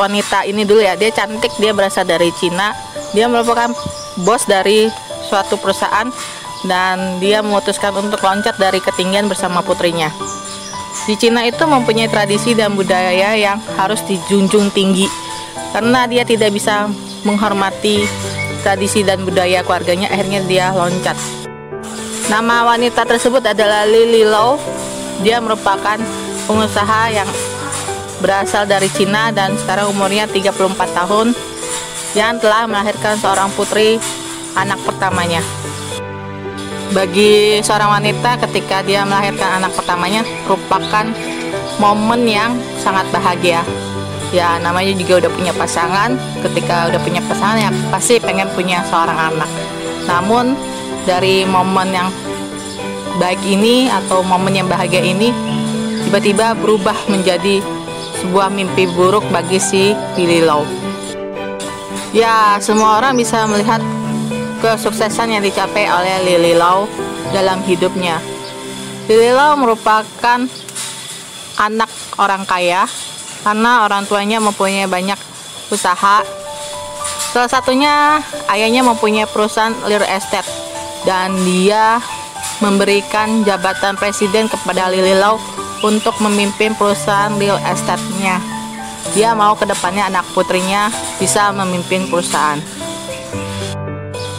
wanita ini dulu ya. Dia cantik, dia berasal dari Cina. Dia merupakan bos dari suatu perusahaan dan dia memutuskan untuk loncat dari ketinggian bersama putrinya. Di Cina itu mempunyai tradisi dan budaya yang harus dijunjung tinggi karena dia tidak bisa menghormati tradisi dan budaya keluarganya, akhirnya dia loncat. Nama wanita tersebut adalah Lily Lau. Dia merupakan pengusaha yang berasal dari Cina dan sekarang umurnya 34 tahun yang telah melahirkan seorang putri, anak pertamanya. Bagi seorang wanita ketika dia melahirkan anak pertamanya merupakan momen yang sangat bahagia. Ya, namanya juga udah punya pasangan. Ketika udah punya pasangan ya pasti pengen punya seorang anak. Namun dari momen yang baik ini atau momen yang bahagia ini tiba-tiba berubah menjadi sebuah mimpi buruk bagi si Lily Lau. Ya, semua orang bisa melihat kesuksesan yang dicapai oleh Lily Lau dalam hidupnya. Lily Lau merupakan anak orang kaya karena orang tuanya mempunyai banyak usaha. Salah satunya ayahnya mempunyai perusahaan real estate dan dia memberikan jabatan presiden kepada Lily Lau untuk memimpin perusahaan real estate-nya. Dia mau kedepannya anak putrinya bisa memimpin perusahaan.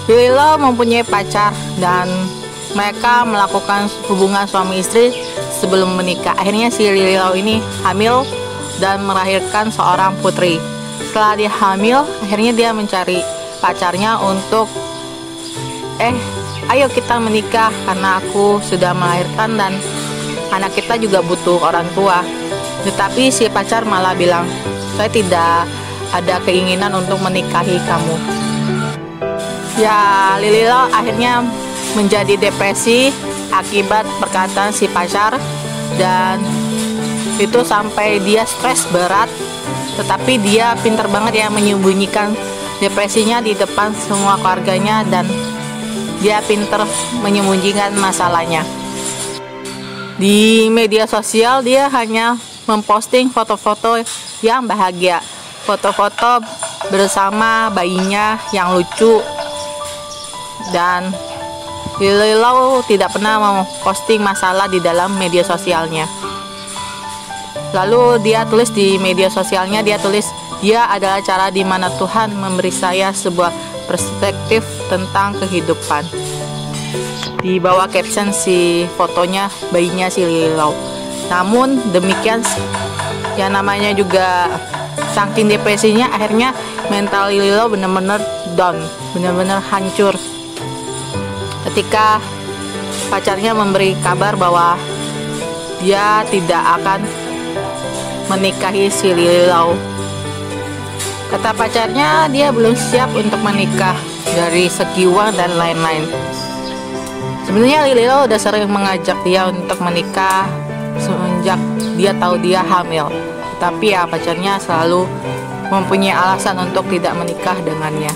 Lily Lau mempunyai pacar dan mereka melakukan hubungan suami istri sebelum menikah. Akhirnya si Lily Lau ini hamil dan melahirkan seorang putri. Setelah dia hamil, akhirnya dia mencari pacarnya untuk ayo kita menikah karena aku sudah melahirkan dan anak kita juga butuh orang tua. Tetapi si pacar malah bilang, saya tidak ada keinginan untuk menikahi kamu. Ya, Lily Lau akhirnya menjadi depresi akibat perkataan si pacar dan itu sampai dia stres berat. Tetapi dia pintar banget ya menyembunyikan depresinya di depan semua keluarganya dan dia pintar menyembunyikan masalahnya. Di media sosial dia hanya memposting foto-foto yang bahagia, foto-foto bersama bayinya yang lucu, dan Lily Lau tidak pernah memposting masalah di dalam media sosialnya. Lalu dia tulis di media sosialnya, dia tulis, dia adalah cara di mana Tuhan memberi saya sebuah perspektif tentang kehidupan. Di bawah caption si fotonya bayinya si Lily Lau. Namun demikian, ya namanya juga saking depresinya, akhirnya mental Lily Lau benar-benar down, benar-benar hancur. Ketika pacarnya memberi kabar bahwa dia tidak akan menikahi si Lily Lau. Kata pacarnya dia belum siap untuk menikah dari segi uang dan lain-lain. Sebenarnya Lily Lau udah sering mengajak dia untuk menikah semenjak dia tahu dia hamil. Tapi ya pacarnya selalu mempunyai alasan untuk tidak menikah dengannya.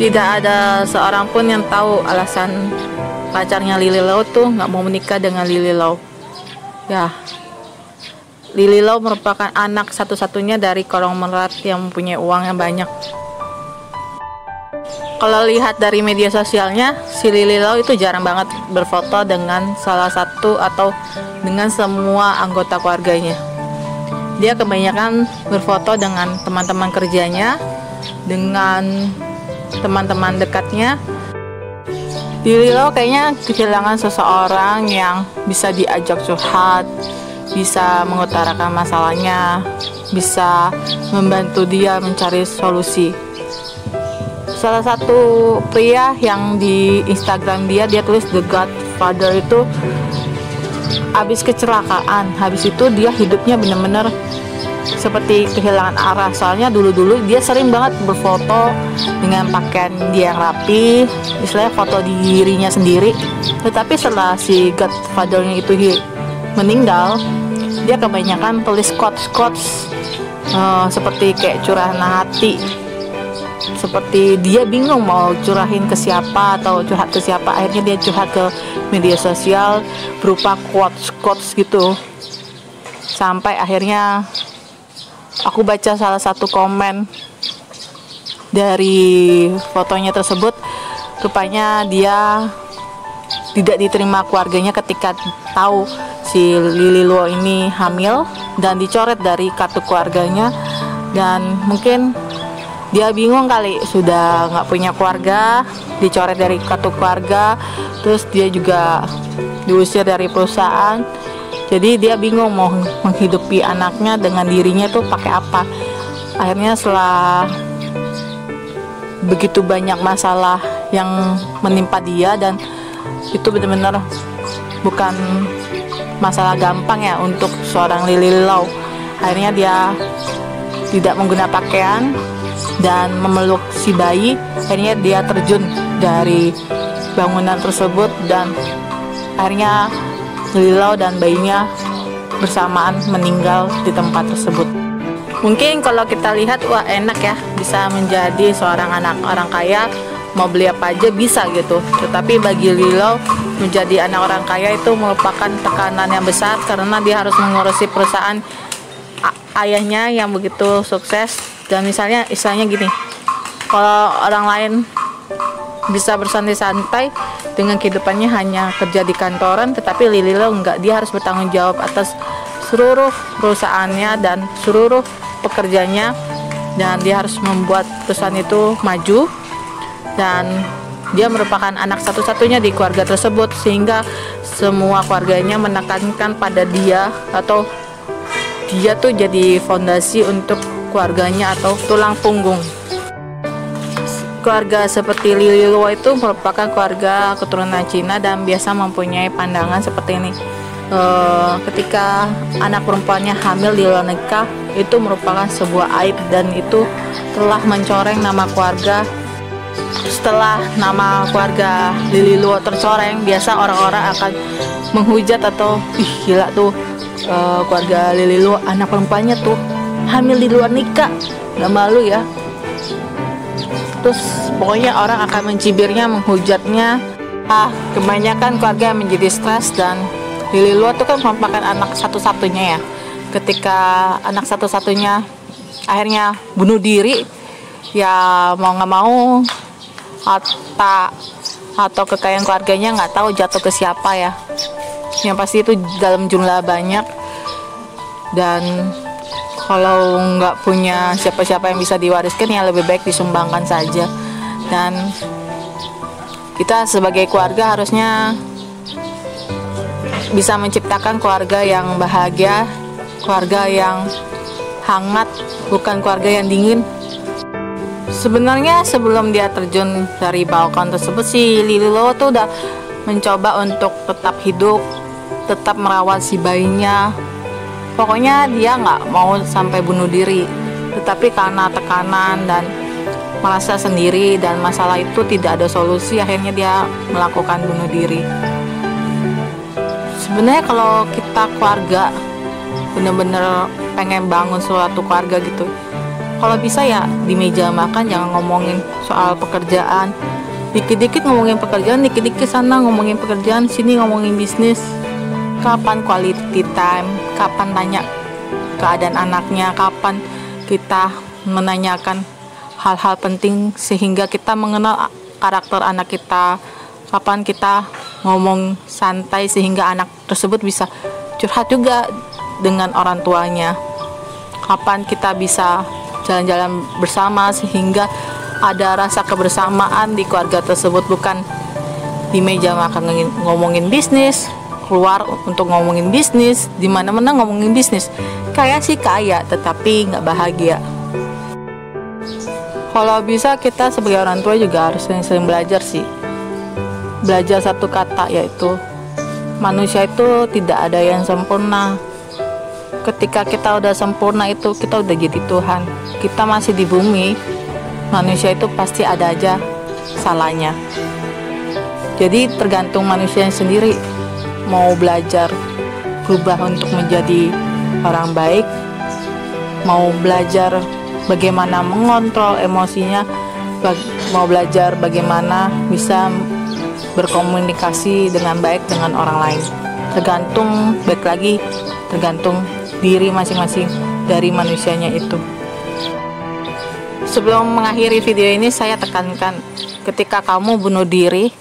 Tidak ada seorang pun yang tahu alasan pacarnya Lily Lau tuh nggak mau menikah dengan Lily Lau. Ya, Lily Lau merupakan anak satu-satunya dari konglomerat yang mempunyai uang yang banyak. Kalau lihat dari media sosialnya, si Lily Lau itu jarang banget berfoto dengan salah satu atau dengan semua anggota keluarganya. Dia kebanyakan berfoto dengan teman-teman kerjanya, dengan teman-teman dekatnya. Lily Lau kayaknya kehilangan seseorang yang bisa diajak curhat, bisa mengutarakan masalahnya, bisa membantu dia mencari solusi. Salah satu pria yang di Instagram dia tulis The Godfather itu habis kecelakaan, habis itu dia hidupnya benar-benar seperti kehilangan arah. Soalnya dulu-dulu dia sering banget berfoto dengan pakaian dia yang rapi, istilahnya foto dirinya sendiri. Tetapi setelah si Godfather-nya itu meninggal, dia kebanyakan tulis quotes seperti kayak curahan hati, seperti dia bingung mau curahin ke siapa atau curhat ke siapa. Akhirnya dia curhat ke media sosial berupa quotes gitu, sampai akhirnya aku baca salah satu komen dari fotonya tersebut, rupanya dia tidak diterima keluarganya ketika tahu si Lily Luo ini hamil dan dicoret dari kartu keluarganya. Dan mungkin dia bingung kali, sudah nggak punya keluarga, dicoret dari kartu keluarga, terus dia juga diusir dari perusahaan. Jadi dia bingung mau menghidupi anaknya dengan dirinya tuh pakai apa. Akhirnya setelah begitu banyak masalah yang menimpa dia, dan itu benar-benar bukan masalah gampang ya untuk seorang Lily Luo. Akhirnya dia tidak menggunakan pakaian dan memeluk si bayi. Akhirnya dia terjun dari bangunan tersebut, dan akhirnya Lily Luo dan bayinya bersamaan meninggal di tempat tersebut. Mungkin kalau kita lihat, wah enak ya, bisa menjadi seorang anak orang kaya, mau beli apa aja bisa gitu. Tetapi bagi Lily Luo, menjadi anak orang kaya itu merupakan tekanan yang besar, karena dia harus mengurusi perusahaan ayahnya yang begitu sukses. Dan misalnya istilahnya gini, kalau orang lain bisa bersantai-santai dengan kehidupannya hanya kerja di kantoran, tetapi Lily Luo enggak, dia harus bertanggung jawab atas seluruh perusahaannya dan seluruh pekerjanya, dan dia harus membuat perusahaan itu maju. Dan dia merupakan anak satu-satunya di keluarga tersebut, sehingga semua keluarganya menekankan pada dia, atau dia tuh jadi fondasi untuk keluarganya atau tulang punggung. Keluarga seperti Lily Luo itu merupakan keluarga keturunan Cina dan biasa mempunyai pandangan seperti ini. Ketika anak perempuannya hamil di luar nikah, itu merupakan sebuah aib, dan itu telah mencoreng nama keluarga. Setelah nama keluarga Lily Luo tercoreng, biasa orang-orang akan menghujat atau ih gila tuh, keluarga Lily Luo anak perempuannya tuh hamil di luar nikah, nggak malu ya. Terus pokoknya orang akan mencibirnya, menghujatnya. Kebanyakan keluarga menjadi stres, dan Lily Luo itu kan merupakan anak satu-satunya ya. Ketika anak satu-satunya akhirnya bunuh diri, ya mau nggak mau atau kekayaan keluarganya nggak tahu jatuh ke siapa ya. Yang pasti itu dalam jumlah banyak, dan kalau nggak punya siapa-siapa yang bisa diwariskan, ya lebih baik disumbangkan saja. Dan kita sebagai keluarga harusnya bisa menciptakan keluarga yang bahagia, keluarga yang hangat, bukan keluarga yang dingin. Sebenarnya sebelum dia terjun dari balkon tersebut, si Lily Luo tuh udah mencoba untuk tetap hidup, tetap merawat si bayinya. Pokoknya dia nggak mau sampai bunuh diri, tetapi karena tekanan dan merasa sendiri dan masalah itu tidak ada solusi, akhirnya dia melakukan bunuh diri. Sebenarnya kalau kita keluarga bener-bener pengen bangun suatu keluarga gitu, kalau bisa ya di meja makan jangan ngomongin soal pekerjaan, dikit-dikit ngomongin pekerjaan, dikit-dikit sana ngomongin pekerjaan, sini ngomongin bisnis. Kapan quality time, kapan tanya keadaan anaknya, kapan kita menanyakan hal-hal penting sehingga kita mengenal karakter anak kita, kapan kita ngomong santai sehingga anak tersebut bisa curhat juga dengan orang tuanya, kapan kita bisa jalan-jalan bersama sehingga ada rasa kebersamaan di keluarga tersebut, bukan di meja makan ngomongin bisnis, keluar untuk ngomongin bisnis, di mana-mana ngomongin bisnis. Kaya sih kaya, tetapi nggak bahagia. Kalau bisa kita sebagai orang tua juga harus sering-sering belajar sih. Belajar satu kata, yaitu manusia itu tidak ada yang sempurna. Ketika kita udah sempurna itu kita udah jadi Tuhan. Kita masih di bumi, manusia itu pasti ada aja salahnya. Jadi tergantung manusia sendiri mau belajar berubah untuk menjadi orang baik, mau belajar bagaimana mengontrol emosinya, mau belajar bagaimana bisa berkomunikasi dengan baik dengan orang lain. Tergantung, baik lagi, tergantung diri masing-masing dari manusianya itu. Sebelum mengakhiri video ini, saya tekankan, ketika kamu bunuh diri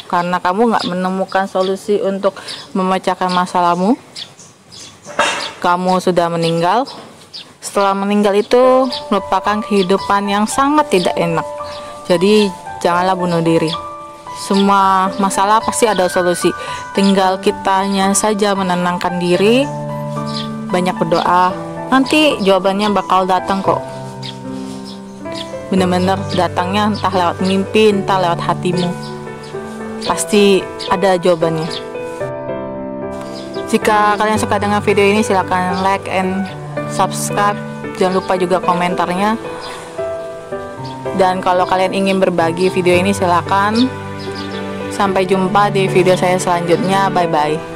karena kamu nggak menemukan solusi untuk memecahkan masalahmu, kamu sudah meninggal. Setelah meninggal itu merupakan kehidupan yang sangat tidak enak. Jadi janganlah bunuh diri. Semua masalah pasti ada solusi. Tinggal kitanya saja menenangkan diri, banyak berdoa. Nanti jawabannya bakal datang kok. Bener-bener datangnya entah lewat mimpi, entah lewat hatimu. Pasti ada jawabannya. Jika kalian suka dengan video ini, silahkan like and subscribe. Jangan lupa juga komentarnya. Dan kalau kalian ingin berbagi video ini, silahkan. Sampai jumpa di video saya selanjutnya. Bye bye.